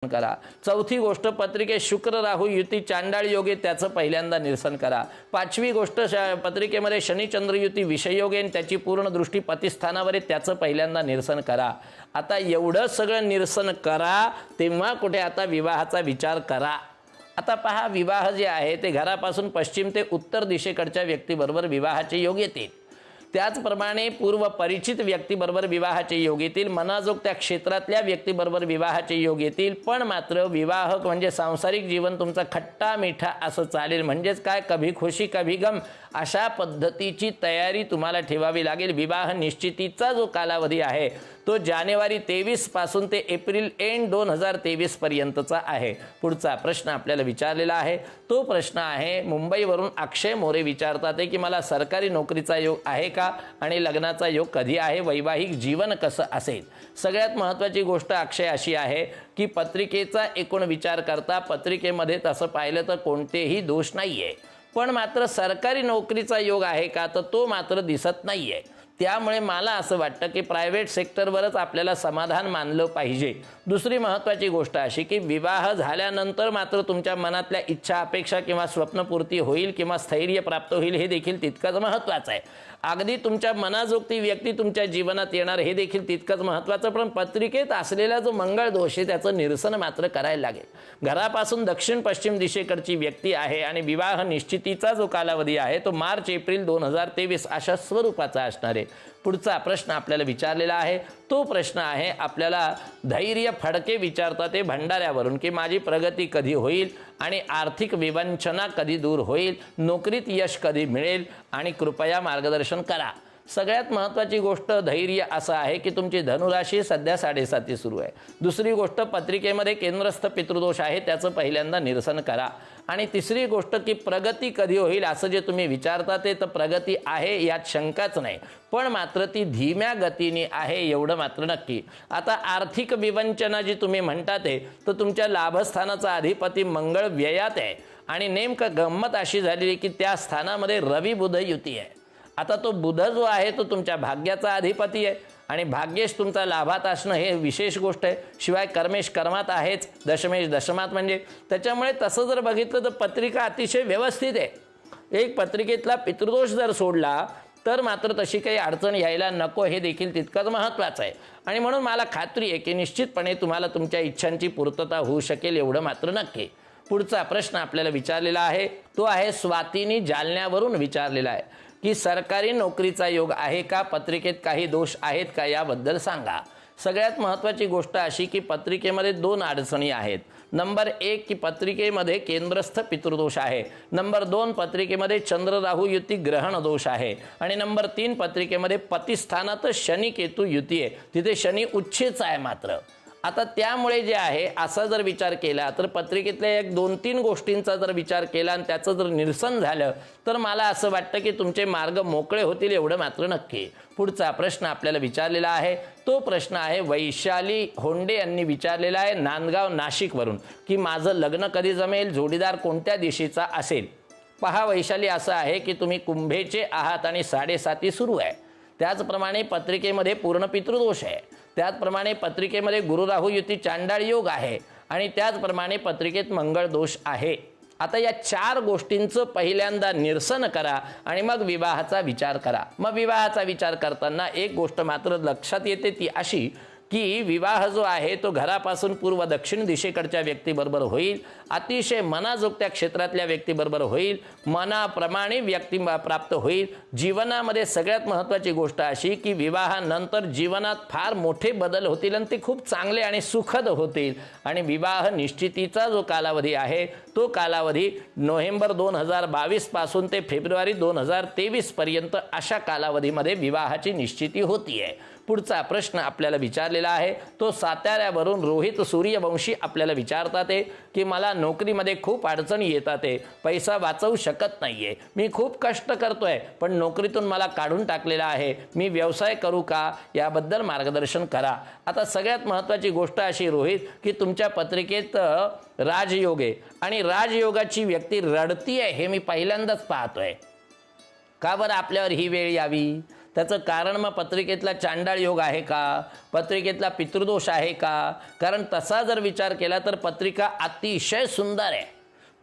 करा। चौथी गोष्ट पत्रिकेत शुक्र राहू युती चांडाळ योगे त्याचं पहिल्यांदा निरसन करा। पाचवी गोष्ट पत्रिकेमध्ये शनी चंद्र युती विषय योगे त्याची पूर्ण दृष्टी पतिस्थानावर आहे त्याचं पहिल्यांदा निरसन करा। आता एवढं सगळं निरसन करा तेव्हा कुठे आता विवाहाचा विचार करा। आता पहा, विवाह जे आहे ते घरापासून पश्चिम ते उत्तर दिशेकडच्या व्यक्तीबरोबर विवाहाचे योग येतील। त्याचप्रमाणे पूर्व परिचित व्यक्तीबरोबर विवाहाचे योग येतील। मनाजोग त्या क्षेत्रातल्या व्यक्तीबरोबर विवाहाचे योग येतील। पण मात्र विवाह म्हणजे सांसारिक जीवन तुमचा खट्टा मिठा असं चालेल, म्हणजेच काय, कभी खुशी कभी गम अशा पद्धतीची तयारी तुम्हाला ठेवावी लागेल। विवाह निश्चितीचा जो कालावधी आहे तो जानेवारी 23 पासून ते एप्रिल एंड 2023 पर्यंतचा आहे। पुढचा प्रश्न आपल्याला विचारलेला आहे तो प्रश्न आहे मुंबईवरून अक्षय मोरे विचारतात की मला सरकारी नोकरीचा योग आहे का आणि लग्नाचा योग कधी आहे, वैवाहिक जीवन कसं असेल। सगळ्यात महत्त्वाची गोष्ट अक्षय अशी आहे की पत्रिकेचा एकूण विचार करता पत्रिकेमध्ये तसं पाहिलं तर कोणतेही दोष नाहीये, पण मात्र सरकारी नोकरीचा योग आहे का तर तो मात्र दिसत नाहीये। त्यामुळे मला असं वाटतं की प्रायव्हेट सेक्टरवरच आपल्याला समाधान मानलं पाहिजे। दुसरी महत्त्वाची गोष्ट अशी की विवाह झाल्यानंतर मात्र तुमच्या मनातल्या इच्छा अपेक्षा किंवा स्वप्नपूर्ती होईल किंवा स्थैर्य प्राप्त होईल हे देखील तितकंच महत्त्वाचं आहे। अगदी तुमच्या मनाजोगती व्यक्ती तुमच्या जीवनात येणार हे देखील तितकंच महत्त्वाचं, पण पत्रिकेत असलेला जो मंगळ दोष आहे त्याचं निरसन मात्र करायला लागेल। घरापासून दक्षिण पश्चिम दिशेकडची व्यक्ती आहे आणि विवाह निश्चितीचा जो कालावधी आहे तो मार्च एप्रिल 2023 अशा स्वरूपाचा असणार आहे। पुढचा प्रश्न आपल्याला विचारलेला आहे तो प्रश्न आहे आपल्याला धैर्य फडके विचारतात ते भंडाऱ्यावरून की माझी प्रगती कधी होईल आणि आर्थिक विवंचना कधी दूर होईल, नोकरीत यश कधी मिळेल आणि कृपया मार्गदर्शन करा। सगळ्यात महत्त्वाची गोष्ट धैर्य असं आहे की तुमची धनुराशी सध्या 7.5 सुरू आहे। दुसरी गोष्ट पत्रिकेमध्ये केंद्रस्थ पितृदोष आहे त्याचं पहिल्यांदा निरसन करा। आणि तिसरी गोष्ट की प्रगती कधी होईल असं जे तुम्ही विचारता ते तर प्रगती आहे यात शंकाच नाही, पण मात्र ती धीम्या गतीने आहे एवढं मात्र नक्की। आता आर्थिक विवंचना जी तुम्ही म्हणता ते तर तुमच्या लाभस्थानाचा अधिपती मंगळ व्ययात आहे आणि नेमकं गंमत अशी झालेली की त्या स्थानामध्ये रवी बुध युती आहे। आता तो बुध जो आहे तो तुमच्या भाग्याचा अधिपती आहे आणि भाग्येश तुमचा लाभात असणं हे विशेष गोष्ट आहे। शिवाय कर्मेश कर्मात आहेच, दशमेश दशमात म्हणजे, त्याच्यामुळे तसं जर बघितलं तर पत्रिका अतिशय व्यवस्थित आहे। एक पत्रिकेतला पितृदोष जर सोडला तर मात्र तशी काही अडचण यायला नको हे देखील तितकंच महत्त्वाचं आहे। आणि म्हणून मला खात्री आहे की निश्चितपणे तुम्हाला तुमच्या इच्छांची पूर्तता होऊ शकेल एवढं मात्र नक्की। पुढचा प्रश्न आपल्याला विचारलेला आहे तो आहे स्वातीनी जालन्यावरून विचारलेला आहे की सरकारी नोकरीचा योग आहे का, पत्रिकेत काही दोष आहेत का याबद्दल सांगा। सगळ्यात महत्त्वाची गोष्ट अशी की पत्रिकेमध्ये 2 अडचणी आहेत। नंबर 1 की पत्रिकेमध्ये केंद्रस्थ पितृदोष आहे। नंबर 2 पत्रिकेमध्ये चंद्र राहू युती ग्रहण दोष आहे आणि नंबर 3 पत्रिकेमध्ये पतिस्थानात शनी केतू युती आहे, तिथे शनी उच्चच आहे मात्र। आता त्यामुळे जे आहे असा जर विचार केला तर पत्रिकेतल्या एक 2-3 गोष्टींचा जर विचार केला आणि त्याचं जर निरसन झालं तर मला असं वाटतं की तुमचे मार्ग मोकळे होतील एवढं मात्र नक्की। पुढचा प्रश्न आपल्याला विचारलेला आहे तो प्रश्न आहे वैशाली होंडे यांनी विचारलेला आहे नांदगाव नाशिकवरून की माझं लग्न कधी जमेल, जोडीदार कोणत्या दिशेचा असेल। पहा वैशाली, असं आहे की तुम्ही कुंभेचे आहात आणि 7.5 सुरू आहे। त्याचप्रमाणे पत्रिकेमध्ये पूर्ण पितृदोष आहे। त्याचप्रमाणे पत्रिकेमध्ये गुरु राहू युती चांडाळ योग आहे आणि त्याचप्रमाणे पत्रिकेत मंगळ दोष आहे। आता या 4 गोष्टींचं पहिल्यांदा निरसन करा आणि मग विवाहाचा विचार करा। मग विवाहाचा विचार करताना एक गोष्ट मात्र लक्षात येते ती अशी की विवाह जो आहे तो घरापासून पूर्व दक्षिण दिशेकडच्या व्यक्तीबरोबर होईल, अतिशय मनाजोगत्या क्षेत्रातल्या व्यक्तीबरोबर होईल, मनाप्रमाणे व्यक्ती प्राप्त होईल। जीवनामध्ये सगळ्यात महत्त्वाची गोष्ट अशी की विवाहानंतर जीवनात फार मोठे बदल होतील आणि ते खूप चांगले आणि सुखद होतील। आणि विवाह निश्चितीचा जो कालावधी आहे तो कालावधी नोव्हेंबर 2022 पासून ते फेब्रुवारी 2023 पर्यंत अशा कालावधीमध्ये विवाहाची निश्चिती होतीये। पुढचा प्रश्न आपल्याला विचारलेला आहे तो साताऱ्यावरून रोहित सूर्यवंशी आपल्याला विचारतात की मला नोकरीमध्ये खूप अडचणी येतात, पैसा वाचवू शकत नाहीये, मी खूप कष्ट करतोय पण नोकरीतून मला काढून टाकलेला आहे, मी व्यवसाय करू का याबद्दल मार्गदर्शन करा। आता सगळ्यात महत्त्वाची गोष्ट अशी रोहित की तुमच्या पत्रिकेत राजयोग आहे आणि राजयोगाची व्यक्ती रडती आहे हे मी पहिल्यांदाच पाहतोय। का बरं आपल्यावर ही वेळ यावी त्याचं कारण मग पत्रिकेतला चांडाळ योग आहे का, पत्रिकेतला पितृदोष आहे का? कारण तसा जर विचार केला तर पत्रिका अतिशय सुंदर आहे.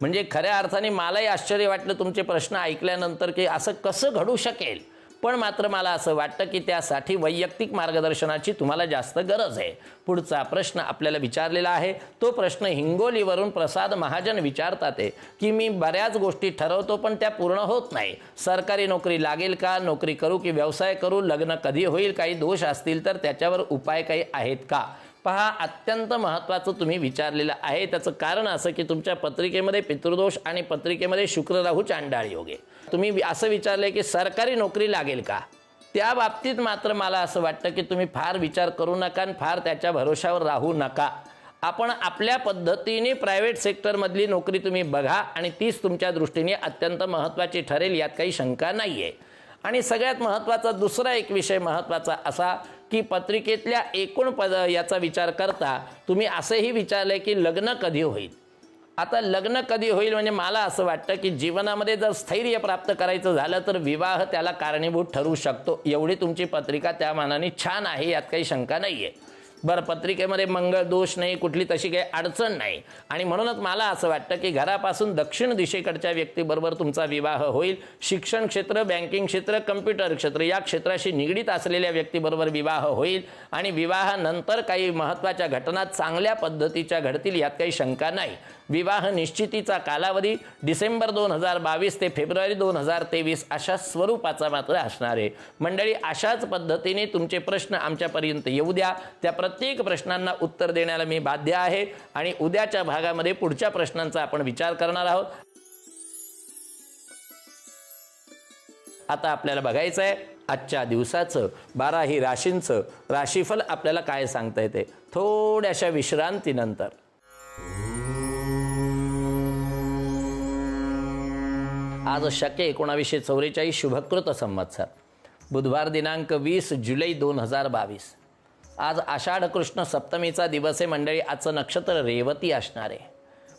म्हणजे खऱ्या अर्थाने मलाही आश्चर्य वाटलं तुमचे प्रश्न ऐकल्यानंतर की असं कसं घडू शकेल. पण मात्र मला असं वाटतं की त्यासाठी वैयक्तिक मार्गदर्शनाची तुम्हाला जास्त गरज आहे. पुढचा प्रश्न आपल्याला विचारलेला आहे तो प्रश्न हिंगोलीवरून प्रसाद महाजन विचारतात आहे की मी बऱ्याच गोष्टी ठरवतो पण त्या पूर्ण होत नाही. सरकारी नोकरी लागेल का, नोकरी करू की व्यवसाय करू, लग्न कधी होईल, काही दोष असतील तर त्याच्यावर उपाय काही आहेत का? पहा, अत्यंत महत्त्वाचं तुम्ही विचारलेलं आहे. त्याचं कारण असं की तुमच्या पत्रिकेमध्ये पितृदोष आणि पत्रिकेमध्ये शुक्र राहू चांडाळ योग आहे. तुम्ही असं विचारलंय की सरकारी नोकरी लागेल का, त्या बाबतीत मात्र मला असं वाटतं की तुम्ही फार विचार करू नका आणि फार त्याच्या भरोशावर राहू नका. आपण आपल्या पद्धतीने प्रायव्हेट सेक्टरमधली नोकरी तुम्ही बघा आणि तीच तुमच्या दृष्टीने अत्यंत महत्त्वाची ठरेल, यात काही शंका नाही आहे. आणि सगळ्यात महत्त्वाचा दुसरा एक विषय महत्त्वाचा असा की पत्रिकेतल्या एकूण याचा विचार करता तुम्ही असंही विचारलंय की लग्न कधी होईल. आता लग्न कधी होईल म्हणजे मला असं वाटतं की जीवनामध्ये जर स्थैर्य प्राप्त करायचं झालं तर विवाह त्याला कारणीभूत ठरू शकतो. एवढी तुमची पत्रिका त्या मानाने छान आहे, यात काही शंका नाही आहे. बरं, पत्रिकेमध्ये मंगळ दोष नाही, कुठली तशी काही अडचण नाही आणि म्हणूनच मला असं वाटतं की घरापासून दक्षिण दिशेकडच्या व्यक्तीबरोबर तुमचा विवाह होईल. शिक्षण क्षेत्र, बँकिंग क्षेत्र, कम्प्युटर क्षेत्र या क्षेत्राशी निगडीत असलेल्या व्यक्तीबरोबर विवाह होईल आणि विवाहानंतर काही महत्त्वाच्या घटना चांगल्या पद्धतीच्या घडतील, यात काही शंका नाही. विवाह निश्चितीचा कालावधी डिसेंबर 2022 ते फेब्रुवारी 2023 अशा स्वरूपाचा मात्र असणार आहे. मंडळी, अशाच पद्धतीने तुमचे प्रश्न आमच्यापर्यंत येऊ द्या. त्या प्रत्येक प्रश्नांना उत्तर देण्याला मी बाध्य आहे आणि उद्याच्या भागामध्ये पुढच्या प्रश्नांचा आपण विचार करणार आहोत. आता आपल्याला बघायचं आहे आजच्या दिवसाचं 12ही राशींचं राशीफल आपल्याला काय सांगता येते थोड्याशा विश्रांतीनंतर. आज शके 1944 शुभकृत संवत्सर, बुधवार दिनांक 20 जुलै 2022. आज आषाढ कृष्ण सप्तमीचा दिवस आहे. मंडळी, आजचं नक्षत्र रेवती असणार आहे.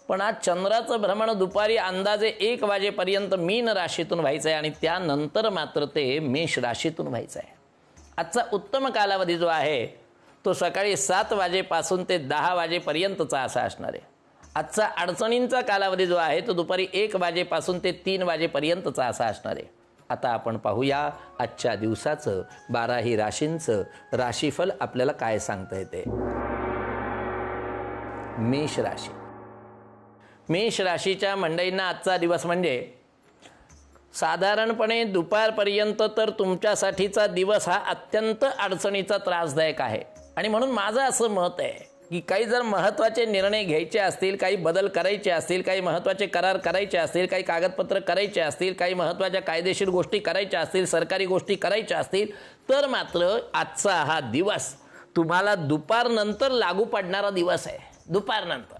पण आज चंद्राचं भ्रमण दुपारी अंदाजे 1 वाजेपर्यंत मीन राशीतून व्हायचं आहे आणि त्यानंतर मात्र ते मेष राशीतून व्हायचं आहे. आजचा उत्तम कालावधी जो आहे तो सकाळी 7 वाजेपासून ते 10 वाजेपर्यंतचा असा असणार आहे. आजचा अडचणींचा कालावधी जो आहे तो दुपारी 1 वाजेपासून ते 3 वाजेपर्यंतचा असा असणार आहे. आता आपण पाहूया आजच्या दिवसाचं 12ही राशींचं राशीफल आपल्याला काय सांगता येते. मेष राशी. मेष राशीच्या मंडळींना आजचा दिवस म्हणजे साधारणपणे दुपारपर्यंत तर तुमच्यासाठीचा दिवस हा अत्यंत अडचणीचा, त्रासदायक आहे. आणि म्हणून माझं असं मत आहे की काही जर महत्त्वाचे निर्णय घ्यायचे असतील, काही बदल करायचे असतील, काही महत्त्वाचे करार करायचे असतील, काही कागदपत्र करायचे असतील, काही महत्त्वाच्या कायदेशीर गोष्टी करायच्या असतील, सरकारी गोष्टी करायच्या असतील, तर मात्र आजचा हा दिवस तुम्हाला दुपारनंतर लागू पडणारा दिवस आहे, दुपारनंतर.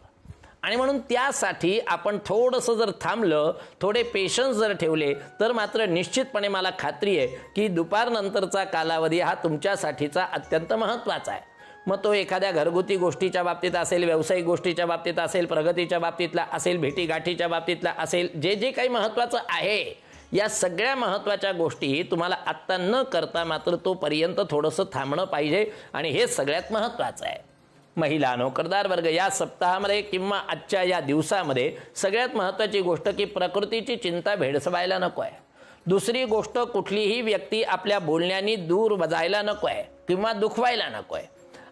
आणि म्हणून त्यासाठी आपण थोडंसं जर थांबलं, थोडे पेशन्स जर ठेवले तर मात्र निश्चितपणे मला खात्री आहे की दुपारनंतरचा कालावधी हा तुमच्यासाठीचा अत्यंत महत्त्वाचा आहे. मग तो एखाद्या घरगुती गोष्टीच्या बाबतीत असेल, व्यावसायिक गोष्टीच्या बाबतीत असेल, प्रगतीच्या बाबतीतला असेल, भेटीगाठीच्या बाबतीतला असेल, जे जे काही महत्त्वाचं आहे या सगळ्या महत्त्वाच्या गोष्टी तुम्हाला आत्ता न करता मात्र तोपर्यंत थोडंसं थांबणं पाहिजे आणि हे सगळ्यात महत्त्वाचं आहे. महिला नोकरदार वर्ग, या सप्ताहामध्ये किंवा आजच्या या दिवसामध्ये सगळ्यात महत्त्वाची गोष्ट की प्रकृतीची चिंता भेडसवायला नको आहे. दुसरी गोष्ट, कुठलीही व्यक्ती आपल्या बोलण्याने दूर जायला नको आहे किंवा दुखवायला नको आहे.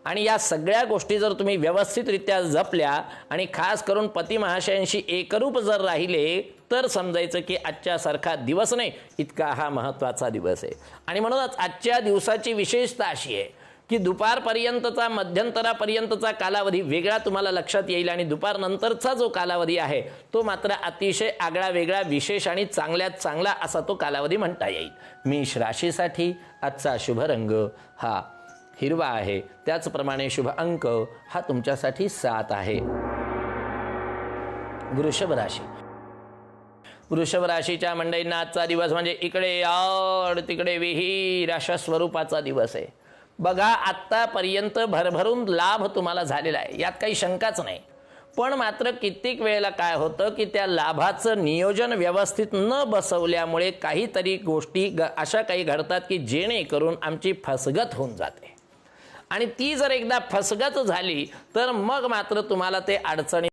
आणि या सगळ्या गोष्टी जर तुम्ही व्यवस्थितरित्या जपल्या आणि खास करून पती महाशयांशी एकरूप जर राहिले तर समजायचं की आजच्यासारखा दिवस नाही, इतका हा महत्त्वाचा दिवस आहे. आणि म्हणूनच आजच्या दिवसाची विशेषता अशी आहे की दुपारपर्यंतचा, मध्यंतरापर्यंतचा कालावधी वेगळा तुम्हाला लक्षात येईल आणि दुपारनंतरचा जो कालावधी आहे तो मात्र अतिशय आगळा वेगळा, विशेष आणि चांगल्यात चांगला असा तो कालावधी म्हणता येईल. मेष राशीसाठी आजचा शुभ रंग हा हिरवा आहे. त्याचप्रमाणे शुभ अंक हा तुमच्यासाठी 7 आहे. वृषभ राशी. वृषभ राशीच्या मंडळींना आजचा दिवस म्हणजे इकडे आड तिकडे विहीर अशा स्वरूपाचा दिवस आहे. बघा, आत्तापर्यंत भरभरून लाभ तुम्हाला झालेला आहे, यात काही शंकाच नाही. पण मात्र कित्येक वेळेला काय होतं की त्या लाभाचं नियोजन व्यवस्थित न बसवल्यामुळे काहीतरी गोष्टी अशा काही घडतात की जेणेकरून आमची फसगत होऊन जाते आणि ती जर एकदा फसगत झाली तर मग मात्र तुम्हाला ते अडचणी